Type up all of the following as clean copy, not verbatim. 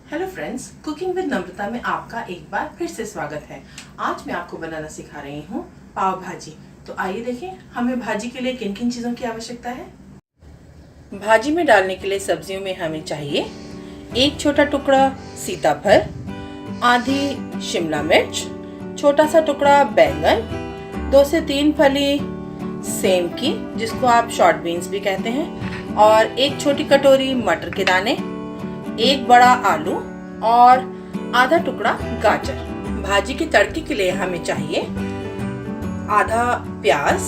Hello friends, cooking with नम्रता में आपका एक बार फिर से स्वागत है। आज मैं आपको बनाना सिखा रही हूँ पाव भाजी। तो आइए देखें हमें भाजी के लिए किन किन चीज़ों की आवश्यकता है। भाजी में डालने के लिए सब्जियों में हमें चाहिए एक छोटा टुकड़ा सीताफल, आधी शिमला मिर्च, छोटा सा टुकड़ा बैंगन, 2 से 3 फली सेम की जिसको आप शॉर्ट बीन्स भी कहते हैं, और एक छोटी कटोरी मटर के दाने, एक बड़ा आलू और आधा टुकड़ा गाजर। भाजी के तड़के के लिए हमें चाहिए आधा प्याज,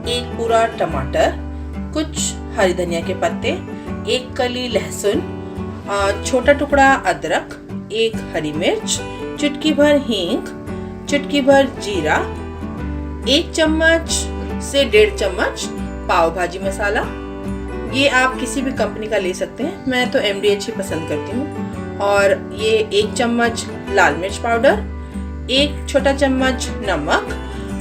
एक पूरा टमाटर, कुछ हरी धनिया के पत्ते, एक कली लहसुन, छोटा टुकड़ा अदरक, एक हरी मिर्च, चुटकी भर हींग, चुटकी भर जीरा, 1 चम्मच से 1.5 चम्मच पाव भाजी मसाला। ये आप किसी भी कंपनी का ले सकते हैं, मैं तो MDH ही पसंद करती हूँ। और ये 1 चम्मच लाल मिर्च पाउडर, 1 छोटा चम्मच नमक,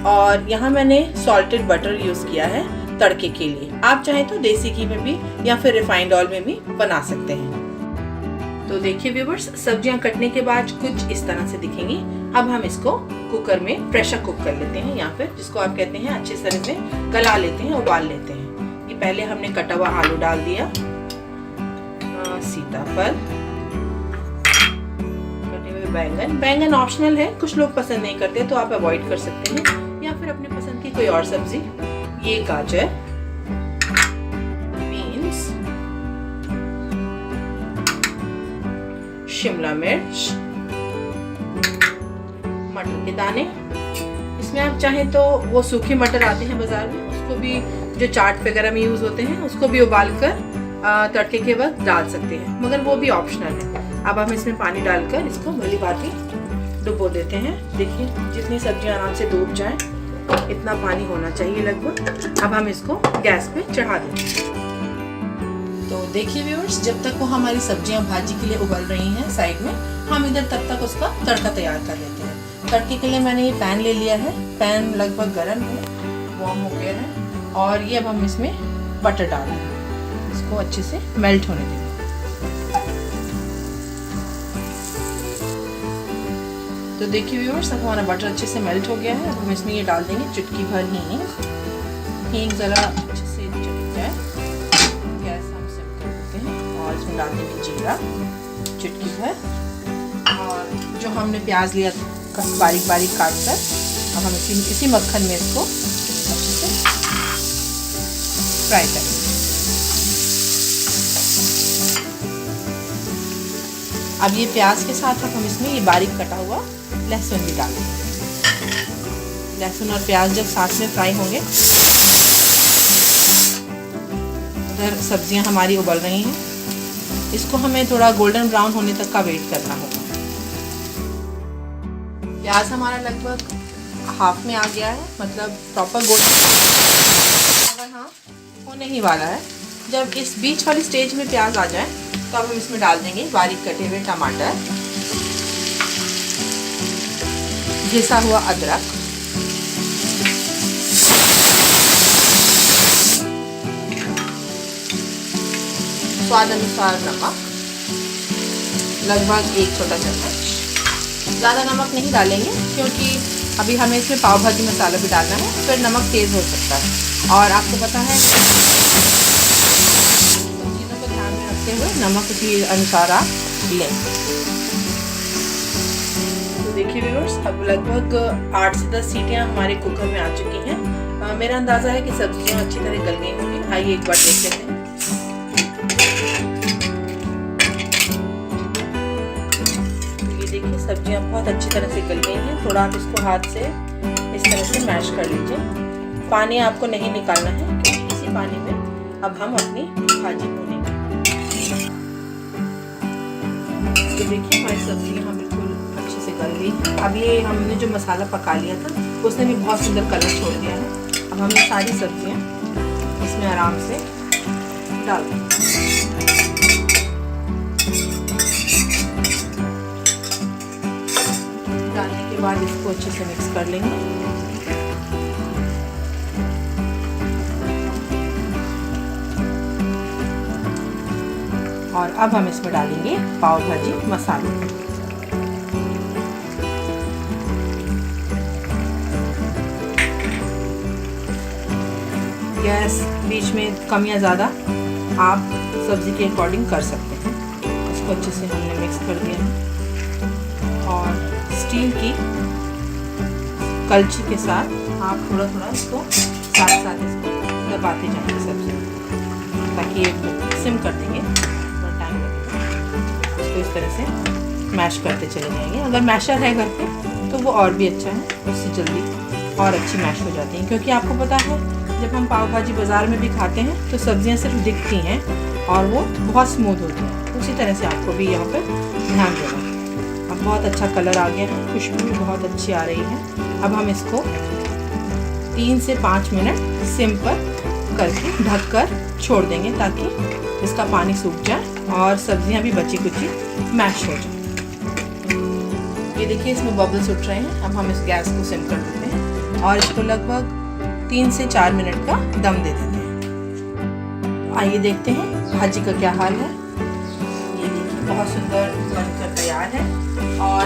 और यहाँ मैंने सॉल्टेड बटर यूज़ किया है तड़के के लिए। आप चाहें तो देसी घी में भी या फिर रिफाइंड ऑयल में भी बना सकते हैं। तो देखिए व्यूवर्स, सब्जियां कटने के बाद कुछ इस तरह से दिखेंगी। अब हम इसको कुकर में प्रेशर कुक कर लेते हैं, या फिर जिसको आप कहते हैं अच्छे तरह से गला लेते हैं, उबाल लेते हैं। ये पहले हमने कटा हुआ आलू डाल दिया, सीताफल, कटे हुए बैंगन। बैंगन ऑप्शनल है, कुछ लोग पसंद नहीं करते तो आप अवॉइड कर सकते हैं, या फिर अपनी पसंद की कोई और सब्जी। ये गाजर, बीन्स, शिमला मिर्च, मटर के दाने। इसमें आप चाहें तो वो सूखे मटर आते हैं बाजार में, उसको भी, जो चाट वगैरह में यूज होते हैं, उसको भी उबाल कर तड़के के वक्त डाल सकते हैं, मगर वो भी ऑप्शनल है। अब हम इसमें पानी डालकर इसको भली भांति डुबो देते हैं। देखिए जितनी सब्जियां आराम से डूब जाएं इतना पानी होना चाहिए लगभग। अब हम इसको गैस पे चढ़ा देंगे। तो देखिए व्यूअर्स, जब तक वो हमारी सब्जियां भाजी के लिए उबल रही हैं साइड में, हम इधर तब तक उसका तड़का तैयार कर लेते हैं। तड़के के लिए मैंने ये पैन ले लिया है। पैन लगभग गर्म है, वार्म हो गया है, और ये अब हम इसमें बटर डाल देंगे, इसको अच्छे से मेल्ट होने देंगे। तो देखिए व्यूअर्स, अब हमारा बटर अच्छे से मेल्ट हो गया है। अब हम इसमें ये डाल देंगे चुटकी भर हींग। हींग ज़रा अच्छे से चट जाए, गैस हम सिम कर देते हैं, और इसमें डाल देंगे जीरा चुटकी भर, और जो हमने प्याज लिया बारीक बारीक काट कर, अब हम इसी मक्खन में इसको अच्छे से फ्राई करेंगे। अब ये प्याज के साथ अब हम इसमें ये बारीक कटा हुआ लहसुन भी डाल देंगे। लहसुन और प्याज जब साथ में फ्राई होंगे, उधर सब्जियां हमारी उबल रही हैं, इसको हमें थोड़ा गोल्डन ब्राउन होने तक का वेट करना होगा। प्याज हमारा लगभग हाफ में आ गया है, मतलब प्रॉपर गोल्डन हाँ होने ही वाला है। जब इस बीच वाली स्टेज में प्याज आ जाए तो अब हम इसमें डाल देंगे बारीक कटे हुए टमाटर, घिसा हुआ अदरक, स्वाद अनुसार नमक, लगभग 1 छोटा चम्मच। ज़्यादा नमक नहीं डालेंगे क्योंकि अभी हमें इसमें पाव भाजी मसाला भी डालना है, फिर नमक तेज़ हो सकता है। और आपको पता है सब चीज़ों को ध्यान में रखते हुए नमक उसी अनुसार आप लें। तो देखिए व्यूअर्स, अब लगभग 8 से 10 सीटियाँ हमारे कुकर में आ चुकी हैं। मेरा अंदाज़ा है कि सब्जियाँ अच्छी तरह गल गई होंगी। आइए एक बार देख लेते हैं। सब्जियां बहुत अच्छी तरह से गल गई हैं। थोड़ा आप इसको हाथ से इस तरह से मैश कर लीजिए। पानी आपको नहीं निकालना है, क्योंकि इसी पानी में अब हम अपनी भाजी भूनेंगे। तो देखिए हमारी सब्जियां बिल्कुल अच्छे से गल गई। अब ये हमने जो मसाला पका लिया था उसने भी बहुत सुंदर कलर छोड़ दिया है। अब हम ये सारी सब्जियां इसमें आराम से डाल देंगे। डालने के बाद इसको अच्छे से मिक्स कर लेंगे। और अब हम इसमें डालेंगे पाव भाजी मसाला। गैस बीच में कम या ज़्यादा आप सब्ज़ी के अकॉर्डिंग कर सकते हैं। इसको अच्छे से हमने मिक्स कर दिया है और स्टील की कलछी के साथ आप थोड़ा थोड़ा इसको साथ साथ इसको दबाते जाएंगे सब्ज़ी, ताकि ये सिम कर देंगे, थोड़ा टाइम लगेगा। तो इस तरह से मैश करते चले जाएंगे। अगर मैशर है घर पे तो वो और भी अच्छा है, उससे जल्दी और अच्छी मैश हो जाती हैं। क्योंकि आपको पता है जब हम पाव भाजी बाज़ार में भी खाते हैं तो सब्जियां सिर्फ दिखती हैं और वो बहुत स्मूथ होती हैं। उसी तरह से आपको भी यहाँ पर ध्यान देना। अब बहुत अच्छा कलर आ गया है, खुशबू भी बहुत अच्छी आ रही है। अब हम इसको 3 से 5 मिनट सिम पर करके ढककर छोड़ देंगे, ताकि इसका पानी सूख जाए और सब्जियां भी बची कुची मैश हो जाए। ये देखिए इसमें बबल्स उठ रहे हैं। अब हम इस गैस को सिम कर देते हैं और इसको लगभग 3 से 4 मिनट का दम दे देते हैं। आइए देखते हैं भाजी का क्या हाल है। ये देखिए बहुत सुंदर बनकर तैयार है और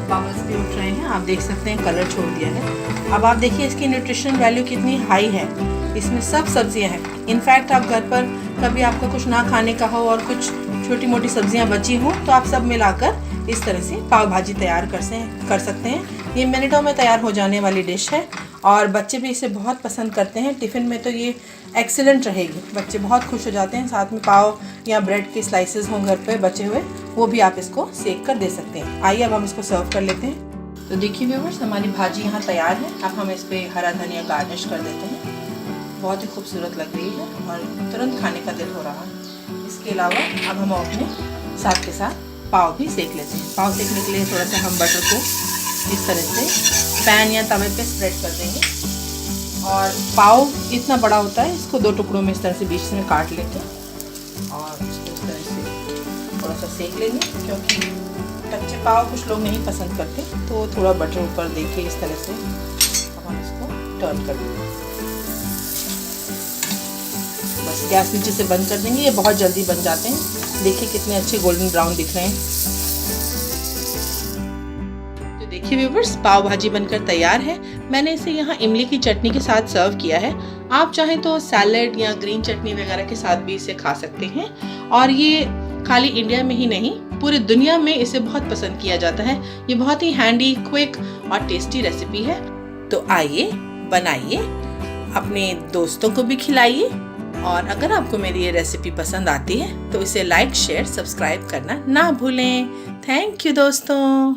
बबल्स भी उठ रहे हैं। आप देख सकते हैं कलर छोड़ दिया है। अब आप देखिए इसकी न्यूट्रिशन वैल्यू कितनी हाई है। इसमें सब सब्जियां हैं। इनफैक्ट आप घर पर कभी आपका कुछ ना खाने का हो और कुछ छोटी मोटी सब्जियां बची हो तो आप सब मिलाकर इस तरह से पाव भाजी तैयार कर सकते हैं। ये मिनटों में तैयार हो जाने वाली डिश है और बच्चे भी इसे बहुत पसंद करते हैं। टिफ़िन में तो ये एक्सीलेंट रहेगी, बच्चे बहुत खुश हो जाते हैं। साथ में पाव या ब्रेड के स्लाइसेस हों घर पे बचे हुए, वो भी आप इसको सेक कर दे सकते हैं। आइए अब हम इसको सर्व कर लेते हैं। तो देखिए व्यूअर्स, हमारी भाजी यहाँ तैयार है। अब हम इस पर हरा धनिया गार्निश कर देते हैं। बहुत ही खूबसूरत लग रही है और तुरंत खाने का दिल हो रहा है। इसके अलावा अब हम अपने साथ के साथ पाव भी सेक लेते हैं। पाव सेकने के लिए थोड़ा सा हम बटर को इस तरह से पैन या तवे पे स्प्रेड कर देंगे और पाव इतना बड़ा होता है, इसको 2 टुकड़ों में इस तरह से बीच में काट लेते हैं और इसको इस तरह से थोड़ा सा सेक लेंगे। क्योंकि कच्चे पाव कुछ लोग नहीं पसंद करते, तो थोड़ा बटर ऊपर देके इस तरह से अब हम इसको टर्न कर देंगे। बस गैस नीचे से बंद कर देंगे। ये बहुत जल्दी बन जाते हैं। देखिए कितने अच्छे गोल्डन ब्राउन दिख रहे हैं। तो देखिए व्यूअर्स, पाव भाजी बनकर तैयार है। मैंने इसे यहाँ इमली की चटनी के साथ सर्व किया है। आप चाहें तो सैलेड या ग्रीन चटनी वगैरह के साथ भी इसे खा सकते हैं। और ये खाली इंडिया में ही नहीं, पूरी दुनिया में इसे बहुत पसंद किया जाता है। ये बहुत ही हैंडी, क्विक और टेस्टी रेसिपी है। तो आइए बनाइए, अपने दोस्तों को भी खिलाइए। और अगर आपको मेरी ये रेसिपी पसंद आती है तो इसे लाइक, शेयर, सब्सक्राइब करना ना भूलें। थैंक यू दोस्तों।